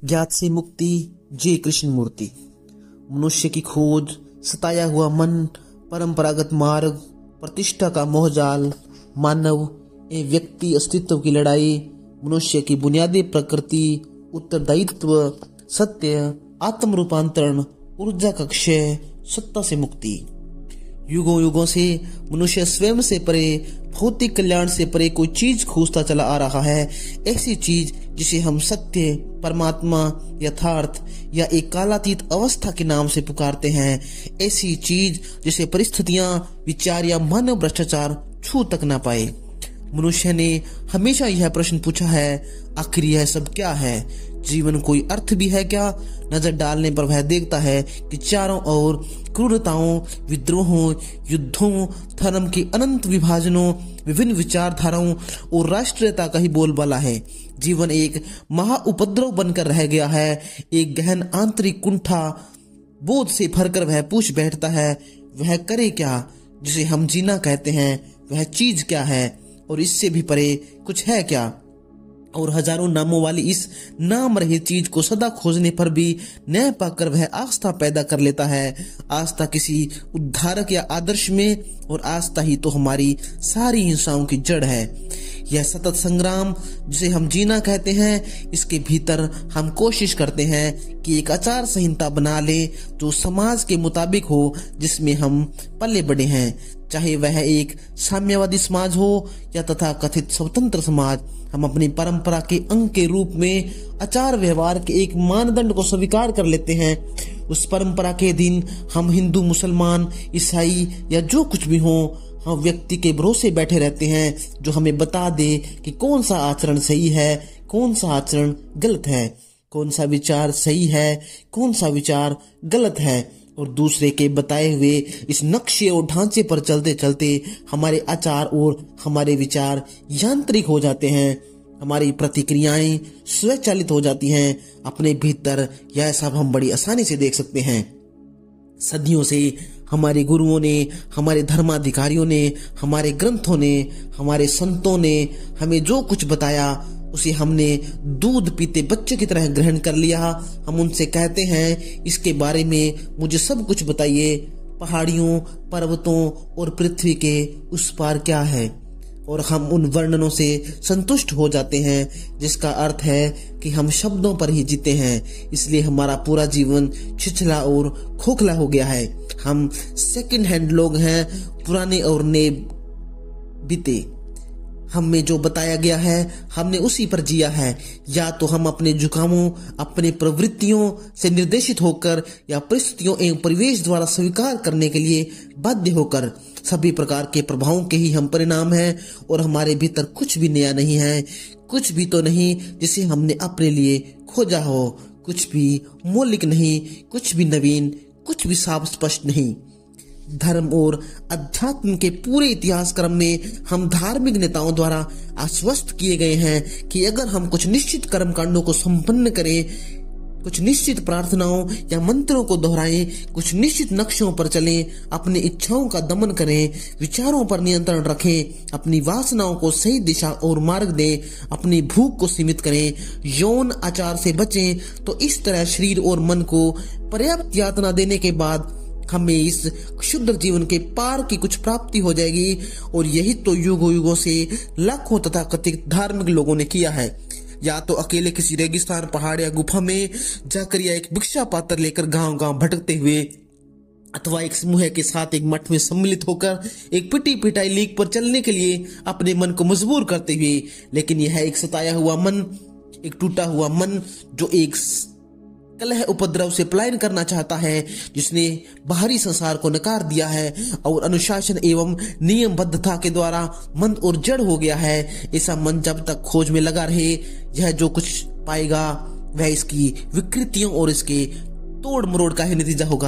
ज्ञात से मुक्ति। जय कृष्ण मूर्ति। मनुष्य की खोज, सताया हुआ मन, परंपरागत मार्ग, प्रतिष्ठा का मोहजाल, मानव एवं व्यक्ति अस्तित्व की लड़ाई, मनुष्य की बुनियादी प्रकृति, उत्तरदायित्व, सत्य, आत्म रूपांतरण, ऊर्जा का क्षय, सत्ता से मुक्ति। युगों युगों से मनुष्य स्वयं से परे, भौतिक कल्याण से परे कोई चीज खोजता चला आ रहा है। ऐसी चीज जिसे हम सत्य, परमात्मा, यथार्थ या एक कालातीत अवस्था के नाम से पुकारते हैं। ऐसी चीज जिसे परिस्थितियां, विचार या मानव भ्रष्टाचार छू तक ना पाए। मनुष्य ने हमेशा यह प्रश्न पूछा है, आखिर यह सब क्या है? जीवन कोई अर्थ भी है क्या? नजर डालने पर वह देखता है कि चारों ओर क्रूरताओं, विद्रोहों, युद्धों, धर्म के अनंत विभाजनों, विभिन्न विचारधाराओं और राष्ट्रीयता का ही बोलबाला है। जीवन एक महा उपद्रव बनकर रह गया है। एक गहन आंतरिक कुंठा बोध से भरकर वह पूछ बैठता है, वह करे क्या? जिसे हम जीना कहते हैं, वह चीज क्या है? और इससे भी परे कुछ है क्या? और हजारों नामों वाली इस नाम रहित चीज को सदा खोजने पर भी न पाकर वह आस्था पैदा कर लेता है। आस्था किसी उद्धारक या आदर्श में, और आस्था ही तो हमारी सारी हिंसाओं की जड़ है। यह सतत संग्राम जिसे हम जीना कहते हैं, इसके भीतर हम कोशिश करते हैं कि एक आचार संहिता बना ले जो समाज के मुताबिक हो, जिसमें हम पले बड़े हैं। चाहे वह एक साम्यवादी समाज हो या तथा कथित स्वतंत्र समाज, हम अपनी परंपरा के अंग के रूप में आचार व्यवहार के एक मानदंड को स्वीकार कर लेते हैं। उस परंपरा के दिन हम हिंदू, मुसलमान, ईसाई या जो कुछ भी हो, हम व्यक्ति के भरोसे बैठे रहते हैं जो हमें बता दे कि कौन सा आचरण सही है, कौन सा आचरण गलत है, कौन सा विचार सही है, कौन सा विचार गलत है। और दूसरे के बताए हुए इस नक्शे और ढांचे पर चलते चलते हमारे आचार और हमारे विचार यांत्रिक हो जाते हैं। हमारी प्रतिक्रियाएं स्वचालित हो जाती हैं। अपने भीतर यह सब हम बड़ी आसानी से देख सकते हैं। सदियों से हमारे गुरुओं ने, हमारे धर्माधिकारियों ने, हमारे ग्रंथों ने, हमारे संतों ने हमें जो कुछ बताया उसे हमने दूध पीते बच्चे की तरह ग्रहण कर लिया। हम उनसे कहते हैं, इसके बारे में मुझे सब कुछ बताइए। पहाड़ियों, पर्वतों और पृथ्वी के उस पार क्या है? और हम उन वर्णनों से संतुष्ट हो जाते हैं, जिसका अर्थ है कि हम शब्दों पर ही जीते हैं। इसलिए हमारा पूरा जीवन छिछला और खोखला हो गया है। हम सेकंड हैंड लोग हैं, पुराने और नए बीते। हमें जो बताया गया है हमने उसी पर जिया है। या तो हम अपने झुकावों, अपने प्रवृत्तियों से निर्देशित होकर या परिस्थितियों एवं परिवेश द्वारा स्वीकार करने के लिए बाध्य होकर, सभी प्रकार के प्रभावों के ही हम परिणाम हैं। और हमारे भीतर कुछ भी नया नहीं है, कुछ भी तो नहीं जिसे हमने अपने लिए खोजा हो, कुछ भी मौलिक नहीं, कुछ भी नवीन, कुछ भी साफ स्पष्ट नहीं। धर्म और अध्यात्म के पूरे इतिहास क्रम में हम धार्मिक नेताओं द्वारा आश्वस्त किए गए हैं कि अगर हम कुछ निश्चित कर्म कांडों को संपन्न करें, कुछ निश्चित प्रार्थनाओं या मंत्रों को दोहराएं, कुछ निश्चित नक्शों पर चलें, अपनी इच्छाओं का दमन करें, विचारों पर नियंत्रण रखें, अपनी वासनाओं को सही दिशा और मार्ग दें, अपनी भूख को सीमित करें, यौन आचार से बचें, तो इस तरह शरीर और मन को पर्याप्त यातना देने के बाद हमें इस क्षुद्र जीवन के पार की कुछ प्राप्ति हो जाएगी। और यही तो युगों युगों से लाखों तथा कथित धार्मिक लोगों ने किया है। या तो अकेले किसी रेगिस्तान, पहाड़ या गुफा में जाकर, या एक भिक्षा पात्र लेकर गांव गांव भटकते हुए, अथवा एक समूह के साथ एक मठ में सम्मिलित होकर एक पिटी पिटाई लीक पर चलने के लिए अपने मन को मजबूर करते हुए। लेकिन यह एक सताया हुआ मन, एक टूटा हुआ मन जो एक कलह उपद्रव से पलायन करना चाहता है, जिसने बाहरी संसार को नकार दिया है और अनुशासन एवं नियमबद्धता के द्वारा मंद और जड़ हो गया है। ऐसा मन जब तक खोज में लगा रहे, यह जो कुछ पाएगा वह इसकी विकृतियों और इसके तोड़ मरोड़ का ही नतीजा होगा।